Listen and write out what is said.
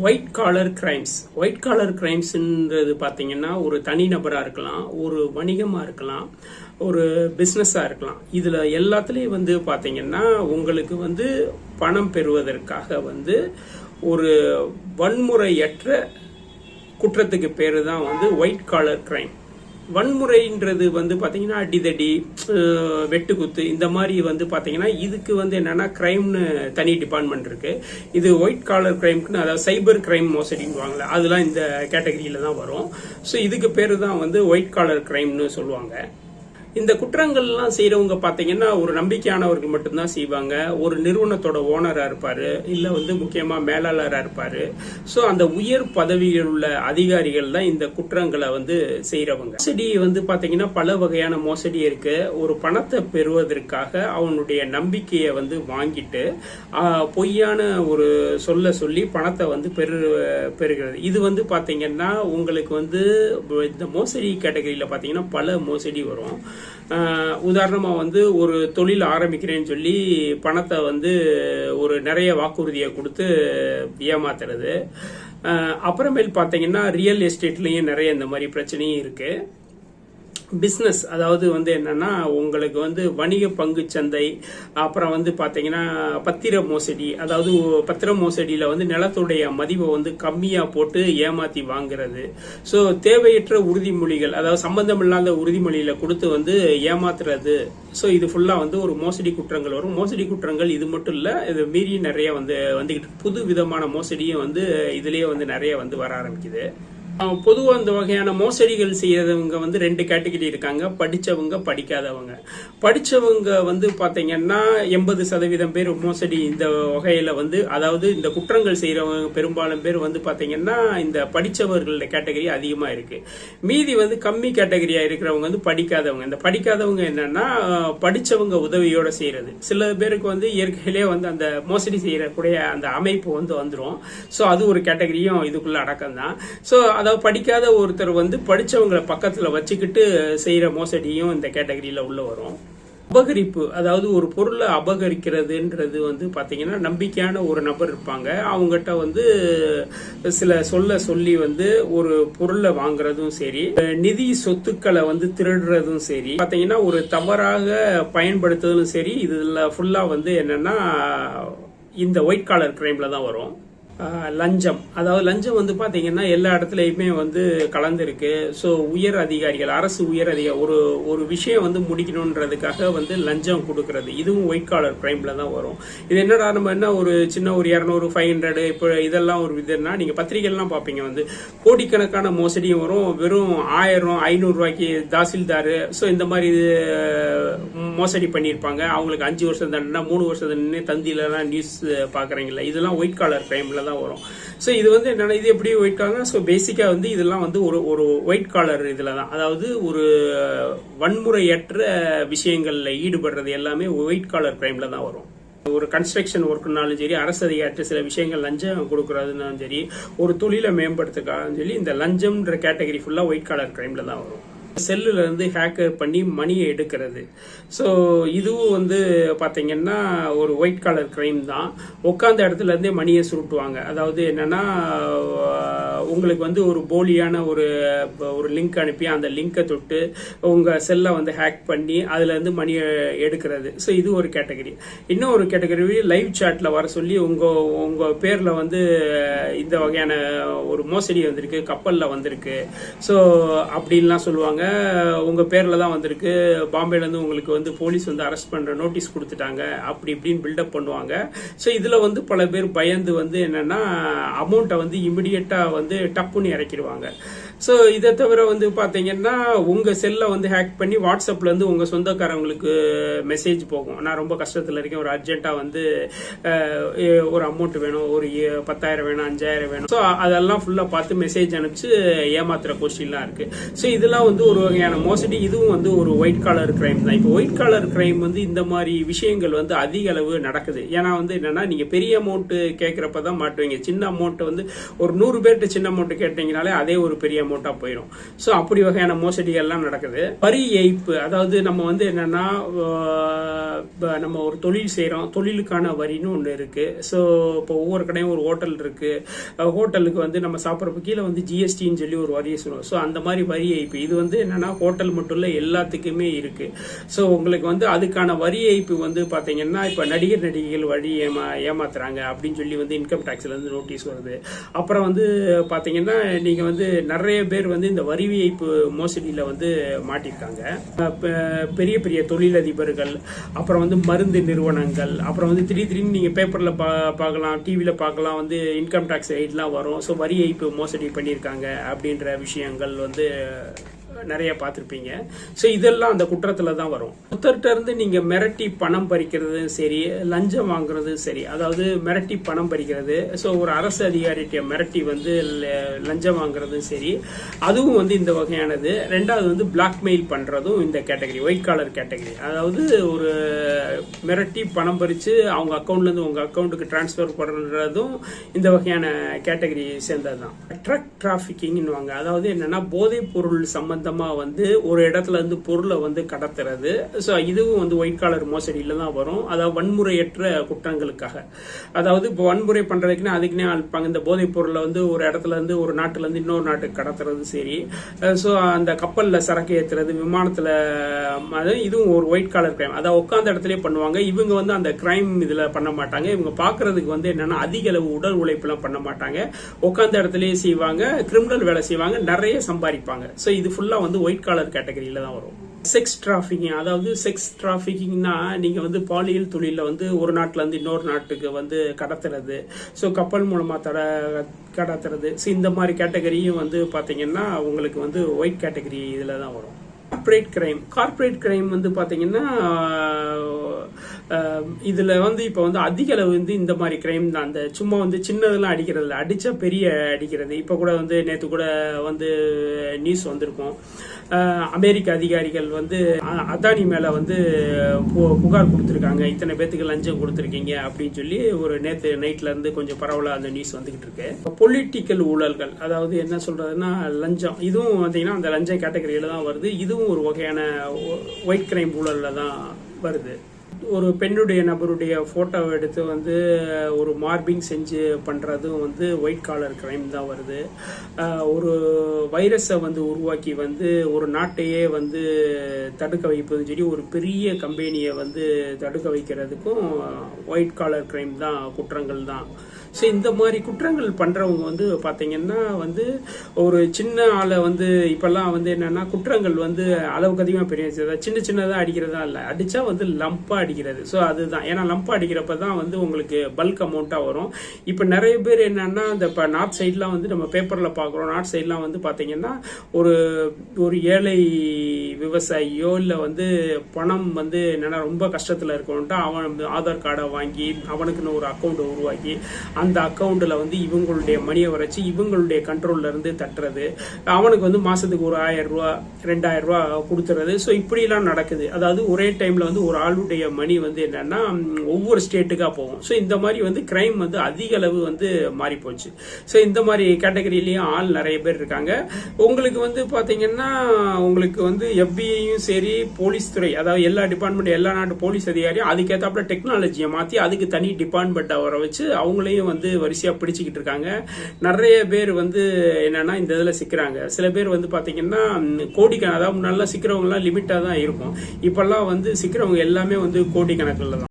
White collar கிரைம்ஸ்ன்றது பார்த்தீங்கன்னா ஒரு தனிநபராக இருக்கலாம், ஒரு வணிகமாக இருக்கலாம், ஒரு பிஸ்னஸாக இருக்கலாம். இதில் எல்லாத்துலேயும் வந்து பார்த்தீங்கன்னா உங்களுக்கு வந்து பணம் பெறுவதற்காக வந்து ஒரு வன்முறையற்ற குற்றத்துக்கு பேரு தான் வந்து ஒயிட் காலர் கிரைம். வன்முறைன்றது வந்து பாத்தீங்கன்னா அடிதடி, வெட்டுக்குத்து இந்த மாதிரி வந்து பாத்தீங்கன்னா இதுக்கு வந்து என்னன்னா கிரைம்னு தனி டிபார்ட்மெண்ட் இருக்கு. இது ஒயிட் காலர் கிரைம்னு, அதாவது சைபர் கிரைம் மோசடின்னு அதெல்லாம் இந்த கேட்டகரியில தான் வரும். ஸோ இதுக்கு பேரு தான் வந்து ஒயிட் காலர் கிரைம்னு சொல்லுவாங்க. இந்த குற்றங்கள்லாம் செய்யறவங்க பாத்தீங்கன்னா ஒரு நம்பிக்கையானவர்கள் மட்டும்தான் செய்வாங்க. ஒரு நிறுவனத்தோட ஓனரா இருப்பாரு, இல்ல வந்து முக்கியமா மேலாளரா இருப்பாரு. சோ அந்த உயர் பதவியில் உள்ள அதிகாரிகள் தான் இந்த குற்றங்களை வந்து செய்யறவங்க. மோசடி வந்து பாத்தீங்கன்னா பல வகையான மோசடி இருக்கு. ஒரு பணத்தை பெறுவதற்காக அவனுடைய நம்பிக்கையை வந்து வாங்கிட்டு பொய்யான ஒரு சொல்லி பணத்தை வந்து பெறுகிறது. இது வந்து பாத்தீங்கன்னா உங்களுக்கு வந்து இந்த மோசடி கேட்டகரியில பாத்தீங்கன்னா பல மோசடி வரும். உதாரணமா வந்து ஒரு தொழில் ஆரம்பிக்கிறேன்னு சொல்லி பணத்தை வந்து ஒரு நிறைய வாக்குறுதியை கொடுத்து ஏமாத்துறது. அப்புறமேல் பாத்தீங்கன்னா ரியல் எஸ்டேட்லயும் நிறைய இந்த மாதிரி பிரச்சனையும் இருக்கு. பிசினஸ், அதாவது வந்து என்னன்னா உங்களுக்கு வந்து வணிக பங்கு சந்தை, அப்புறம் வந்து பாத்தீங்கன்னா பத்திர மோசடி, அதாவது பத்திர மோசடியில வந்து நிலத்துடைய மதிப்பை வந்து கம்மியா போட்டு ஏமாத்தி வாங்குறது. சோ தேவையற்ற உறுதிமொழிகள், அதாவது சம்பந்தம் இல்லாத உறுதிமொழியில கொடுத்து வந்து ஏமாத்துறது. சோ இது ஃபுல்லா வந்து ஒரு மோசடி குற்றங்கள் வரும். மோசடி குற்றங்கள் இது மட்டும் இல்ல, இது மீறி நிறைய வந்துகிட்டு புது விதமான மோசடியும் வந்து இதுலயே வந்து நிறைய வந்து வர ஆரம்பிக்குது. பொதுவா இந்த வகையான மோசடிகள் செய்யறவங்க வந்து ரெண்டு கேட்டகரி இருக்காங்க, படிச்சவங்க, படிக்காதவங்க. படிச்சவங்க வந்து பாத்தீங்கன்னா 80% பேர் மோசடி இந்த வகையில வந்து, அதாவது இந்த குற்றங்கள் செய்யறவங்க பெரும்பாலும் பேர் வந்து பாத்தீங்கன்னா இந்த படிச்சவர்களோட கேட்டகரி அதிகமா இருக்கு. மீதி வந்து கம்மி கேட்டகரியா இருக்கிறவங்க வந்து படிக்காதவங்க. இந்த படிக்காதவங்க என்னன்னா படிச்சவங்க உதவியோட செய்யறது. சில பேருக்கு வந்து இயற்கையிலே வந்து அந்த மோசடி செய்யக்கூடிய அந்த அமைப்பு வந்து வந்துடும். சோ அது ஒரு கேட்டகரியும் இதுக்குள்ள அடக்கம் தான். சோ அதாவது படிக்காத ஒருத்தர் வந்து படிச்சவங்களை பக்கத்துல வச்சுக்கிட்டு செய்யற மோசடியும் இந்த கேட்டகரியில உள்ள வரும். அபகரிப்பு, அதாவது ஒரு பொருளை அபகரிக்கிறதுன்றது வந்து பாத்தீங்கன்னா நம்பிக்கையான ஒரு நபர் இருப்பாங்க, அவங்ககிட்ட வந்து சில சொல்லி வந்து ஒரு பொருளை வாங்குறதும் சரி, நிதி சொத்துக்களை வந்து திருடுறதும் சரி, பாத்தீங்கன்னா ஒரு தவறாக பயன்படுத்துறதும் சரி, இதுல ஃபுல்லா வந்து என்னன்னா இந்த ஒயிட் காலர் கிரைம்ல தான் வரும். லஞ்சம், அதாவது லஞ்சம் வந்து பாத்தீங்கன்னா எல்லா இடத்துலயுமே வந்து கலந்துருக்கு. ஸோ உயர் அதிகாரிகள், அரசு உயர் அதிகாரி ஒரு விஷயம் வந்து முடிக்கணுன்றதுக்காக வந்து லஞ்சம் கொடுக்கறது, இதுவும் ஒயிட் காலர் கிரைம்ல தான் வரும். இது என்னடா நம்ம என்ன ஒரு சின்ன ஒரு 200 500 இப்போ இதெல்லாம் ஒரு இதுன்னா நீங்க பத்திரிகைலாம் பாப்பீங்க வந்து கோடிக்கணக்கான மோசடியும் வரும். வெறும் 1000 500 ரூபாய்க்கு தாசில்தார், ஸோ இந்த மாதிரி மோசடி பண்ணியிருப்பாங்க. அவங்களுக்கு 5 வருஷம் தண்டனை 3 வருஷம் தண்டனை தந்தியிலாம் நியூஸ் பாக்குறீங்களா, இதெல்லாம் ஒயிட் காலர் கிரைம்ல தான் வரும். சோ இது வந்து என்னன்னா இது எப்படி ஒயிட் காலர், சோ பேசிக்கா வந்து இதெல்லாம் வந்து ஒரு ஒயிட் காலர் இதுல தான், அதாவது ஒரு வன்முறையற்ற விஷயங்கள்ல ஈடுபடுறது எல்லாமே ஒயிட் காலர் கிரைம்ல தான் வரும். ஒரு கன்ஸ்ட்ரக்ஷன் ஒர்க்குனாலும் சரி, அரசு அதிகாரிட்ட சில விஷயங்கள் லஞ்சம் கொடுக்கறதுனாலும் சரி, ஒரு தொழிலை மேம்படுத்துக்காலும் சரி, இந்த லஞ்சம்ன்ற கேட்டகரி ஃபுல்லா ஒயிட் காலர் கிரைம்ல தான் வரும். செல்லுல இருந்து ஹேக்கர் பண்ணி மணியை எடுக்கிறது. ஸோ இதுவும் வந்து பாத்தீங்கன்னா ஒரு ஒயிட் காலர் கிரைம் தான். உட்காந்த இடத்துல இருந்தே மணியை சுருட்டுவாங்க. அதாவது என்னன்னா உங்களுக்கு வந்து ஒரு போலியான ஒரு லிங்க் அனுப்பி அந்த லிங்கை தொட்டு உங்க செல்லை வந்து ஹேக் பண்ணி அதுல இருந்து மணியை எடுக்கிறது. ஸோ இது ஒரு கேட்டகரி. இன்னும் ஒரு கேட்டகரி லைவ் சாட்ல வர சொல்லி உங்க பேர்ல வந்து இந்த வகையான ஒரு மோசடி வந்திருக்கு, கப்பல்ல வந்திருக்கு, ஸோ அப்படின்லாம் சொல்லுவாங்க. உங்க பேர்ல தான் வந்திருக்கு, பாம்பேல இருந்து உங்களுக்கு வந்து போலீஸ் வந்து அரெஸ்ட் பண்ற நோட்டீஸ் கொடுத்துட்டாங்க, அப்படி இப்படின்னு பில்டப் பண்ணுவாங்க. சோ இதுல வந்து பல பேர் பயந்து வந்து என்னன்னா அமௌண்ட்டை வந்து இமிடியேட்டா வந்து டப்புன்னு இறக்கிடுவாங்க. சோ இதை தவிர வந்து பாத்தீங்கன்னா உங்க செல்ல வந்து ஹேக் பண்ணி வாட்ஸ்அப்ல இருந்து உங்க சொந்தக்காரங்களுக்கு மெசேஜ் போகும், நான் ரொம்ப கஷ்டத்துல இருக்கேன், ஒரு அர்ஜென்ட்டா வந்து ஒரு அமௌண்ட் வேணும், ஒரு 10,000 வேணும், 5,000 வேணும். சோ அதெல்லாம் ஃபுல்லா பார்த்து மெசேஜ் அனுப்பிச்சு ஏமாத்துற கொஸ்டின்லாம் இருக்கு. சோ இதெல்லாம் வந்து ஒரு வகையான மோசடி. இதுவும் வந்து ஒரு ஒயிட் காலர் கிரைம் தான். இப்போ ஒயிட் காலர் கிரைம் வந்து இந்த மாதிரி விஷயங்கள் வந்து அதிக அளவு நடக்குது. ஏன்னா வந்து என்னன்னா நீங்க பெரிய அமௌண்ட் கேட்கறப்பதான் மாட்டுவீங்க. சின்ன அமௌண்ட் வந்து ஒரு 100 பேர்கிட்ட சின்ன அமௌண்ட் கேட்டீங்கனாலே அதே ஒரு பெரிய அமௌண்ட்டாக போயிடும். ஸோ அப்படி வகையான மோசடிகள்லாம் நடக்குது. வரி ஏய்ப்பு, அதாவது நம்ம வந்து என்னன்னா நம்ம ஒரு தொழில் செய்கிறோம், தொழிலுக்கான வரின்னு ஒன்று இருக்கு. ஸோ இப்போ ஒவ்வொரு கடையும் ஒரு ஹோட்டல் இருக்கு, ஹோட்டலுக்கு வந்து நம்ம சாப்பிட்றப்ப கீழே வந்து ஜிஎஸ்டின்னு சொல்லி ஒரு வரியை சொல்லுவோம். ஸோ அந்த மாதிரி வரி ஏய்ப்பு இது வந்து என்னன்னா ஹோட்டல் மட்டும் இல்லை எல்லாத்துக்குமே இருக்கு. ஸோ உங்களுக்கு வந்து அதுக்கான வரி ஏய்ப்பு வந்து பார்த்தீங்கன்னா இப்போ நடிகர்கள் வழி ஏமாத்துறாங்க அப்படின்னு சொல்லி வந்து இன்கம் டேக்ஸ்ல இருந்து நோட்டீஸ் வருது. அப்புறம் வந்து பார்த்தீங்கன்னா நீங்க வந்து நிறைய பேர் வந்து இந்த வரி ஏய்ப்பு மோசடியில வந்து மாட்டிருக்காங்க. பெரிய பெரிய தொழிலதிபர்கள், அப்புறம் வந்து மருந்து நிறுவனங்கள், அப்புறம் வந்து திடீர்னு நீங்க பேப்பர்ல பார்க்கலாம், டிவியில பார்க்கலாம், வந்து இன்கம் டாக்ஸ் எல்லாம் வரும். ஸோ வரி ஏய்ப்பு மோசடி பண்ணியிருக்காங்க அப்படின்ற விஷயங்கள் வந்து நிறைய பார்த்துருப்பீங்க. ஸோ இதெல்லாம் அந்த குற்றத்துல தான் வரும். ஒருத்தர்கிட்ட இருந்து நீங்க மிரட்டி பணம் பறிக்கிறதும் சரி, லஞ்சம் வாங்குறதும் சரி, அதாவது மிரட்டி பணம் பறிக்கிறது, ஸோ ஒரு அரசு அதிகாரிகிட்ட மிரட்டி வந்து லஞ்சம் வாங்குறதும் சரி, அதுவும் வந்து இந்த வகையானது. ரெண்டாவது வந்து பிளாக்மெயில் பண்றதும் இந்த கேட்டகரி, ஒயிட் காலர் கேட்டகரி. அதாவது ஒரு மிரட்டி பணம் பறிச்சு அவங்க அக்கௌண்ட்ல இருந்து உங்க அக்கௌண்ட்டுக்கு டிரான்ஸ்பர் பண்றதும் இந்த வகையான கேட்டகரி சேர்ந்தது தான். ட்ரக் டிராபிக்கிங்னுவாங்க. அதாவது என்னன்னா போதைப் பொருள் சம்பந்தமா வந்து ஒரு இடத்துல இருந்து பொருளை வந்து கடத்துறது. ஸோ இதுவும் வந்து ஒயிட் காலர் மோசடியில தான் வரும். அதாவது வன்முறையற்ற குற்றங்களுக்காக, அதாவது இப்போ வன்முறை பண்றதுக்குன்னு அதுக்குன்னே அழைப்பாங்க. இந்த போதைப் பொருளை வந்து ஒரு இடத்துல இருந்து ஒரு நாட்டுல இருந்து இன்னொரு நாட்டுக்கு கடத்துறது சரி. ஸோ அந்த கப்பல்ல சரக்கு ஏற்றுறது, விமானத்துல, இதுவும் ஒரு ஒயிட் காலர் கிரைம். அதாவது உட்கார்ந்த இடத்துலயே பண்ணுவாங்க. இவங்க வந்து அந்த கிரைம் இதுல பண்ண மாட்டாங்க. இவங்க பாக்குறதுக்கு வந்து என்னன்னா அதிக அளவு உடல் உழைப்பு எல்லாம் பண்ண மாட்டாங்க, உட்கார்ந்த இடத்துலயே செய்வாங்க, கிரிமினல் வேலை செய்வாங்க, நிறைய சம்பாதிப்பாங்க. ஸோ இது ஃபுல்லா வந்து ஒயிட் காலர் கேட்டகரியில தான் வரும். செக்ஸ் டிராபிக்கிங், அதாவது செக்ஸ் டிராபிக்கிங்னா நீங்க வந்து பாலியல் தொழில வந்து ஒரு நாட்டுல இருந்து இன்னொரு நாட்டுக்கு வந்து கடத்துறது, ஸோ கப்பல் மூலமா கடத்துறது. ஸோ இந்த மாதிரி கேட்டகரியும் வந்து பாத்தீங்கன்னா உங்களுக்கு வந்து ஒயிட் கேட்டகரி இதுல தான் வரும். கார்பரேட் கிரைம் வந்து பாத்தீங்கன்னா இதுல வந்து இப்ப வந்து அதிக அளவு வந்து இந்த மாதிரி கிரைம் தான். அந்த சும்மா வந்து சின்னதெல்லாம் அடிக்கிறது இல்லை, அடிச்சா பெரிய அடிக்கிறது. இப்ப கூட வந்து நேற்று கூட வந்து நியூஸ் வந்திருக்கும். அமெரிக்க அதிகாரிகள் வந்து அதானி மேல வந்து புகார் கொடுத்திருக்காங்க, இத்தனை பேத்துக்கு லஞ்சம் கொடுத்திருக்கீங்க அப்படின்னு சொல்லி. ஒரு நேற்று நைட்ல இருந்து கொஞ்சம் பரவலா அந்த நியூஸ் வந்துகிட்டு இருக்கு. பொலிட்டிக்கல் ஊழல்கள், அதாவது என்ன சொல்றதுன்னா லஞ்சம், இதுவும் பாத்தீங்கன்னா அந்த லஞ்சம் கேட்டகரியில தான் வருது. இதுவும் ஒரு வகையான ஒயிட் கிரைம் ஊழல்ல தான் வருது. ஒரு பெண்ணுடைய நபருடைய போட்டோவை எடுத்து வந்து ஒரு மார்பிங் செஞ்சு பண்றதும் வந்து ஒயிட் காலர் கிரைம் தான் வருது. ஒரு வைரஸை வந்து உருவாக்கி வந்து ஒரு நாட்டையே வந்து தடுக்க வைப்பதும் சரி, ஒரு பெரிய கம்பெனியை வந்து தடுக்க வைக்கிறதுக்கும் ஒயிட் காலர் கிரைம் தான், குற்றங்கள் தான். ஸோ இந்த மாதிரி குற்றங்கள் பண்றவங்க வந்து பாத்தீங்கன்னா வந்து ஒரு சின்ன ஆளை வந்து இப்பெல்லாம் வந்து என்னன்னா குற்றங்கள் வந்து அளவுக்கு அதிகமாக பெரிய சின்ன சின்னதாக அடிக்கிறதா இல்லை, அடிச்சா வந்து லம்பா அடிக்கிறது. ஸோ அதுதான், ஏன்னா லம்பா அடிக்கிறப்ப தான் வந்து உங்களுக்கு பல்க் அமௌண்ட்டா வரும். இப்போ நிறைய பேர் என்னன்னா இந்த இப்போ நார்த் சைட்லாம் வந்து நம்ம பேப்பர்ல பார்க்குறோம், நார்த் சைட்லாம் வந்து பாத்தீங்கன்னா ஒரு ஏழை விவசாயியோ இல்லை வந்து பணம் வந்து என்னன்னா ரொம்ப கஷ்டத்துல இருக்கணும்ட்டு அவன் ஆதார் கார்டை வாங்கி அவனுக்குன்னு ஒரு அக்கௌண்ட் உருவாக்கி அந்த அக்கௌண்ட்ல வந்து இவங்களுடைய மணியை வரைச்சு இவங்களுடைய கண்ட்ரோல்ல இருந்து தட்டுறது, அவனுக்கு வந்து மாசத்துக்கு ஒரு 1000 ரூபாய் 2000 ரூபாய் கொடுத்துறது. ஸோ இப்படி எல்லாம் நடக்குது. அதாவது ஒரே டைம்ல வந்து ஒரு ஆளுடைய மணி வந்து என்னன்னா ஒவ்வொரு ஸ்டேட்டுக்கா போகும். ஸோ இந்த மாதிரி வந்து கிரைம் வந்து அதிக அளவு வந்து மாறி போச்சு. ஸோ இந்த மாதிரி கேட்டகரியிலயும் ஆள் நிறைய பேர் இருக்காங்க. உங்களுக்கு வந்து பாத்தீங்கன்னா உங்களுக்கு வந்து எஃபிஐயும் சரி, போலீஸ் துறை, அதாவது எல்லா டிபார்ட்மெண்ட், எல்லா நாட்டு போலீஸ் அதிகாரியும் அதுக்கேற்றாப்புல டெக்னாலஜியை மாத்தி அதுக்கு தனி டிபார்ட்மெண்ட் வர வச்சு அவங்களையும் வந்து வரிசையா பிடிச்சிக்கிட்டு இருக்காங்க. நிறைய பேர் வந்து என்னன்னா இந்த இதுல சிக்கிறாங்க. சில பேர் வந்து பாத்தீங்கன்னா கோடிக்கணக்கு, அதாவது முன்னாடி சிக்கிறவங்க எல்லாம் லிமிட்டா தான் இருக்கும், இப்பெல்லாம் வந்து சிக்கிறவங்க எல்லாமே வந்து கோடி கணக்குல தான்.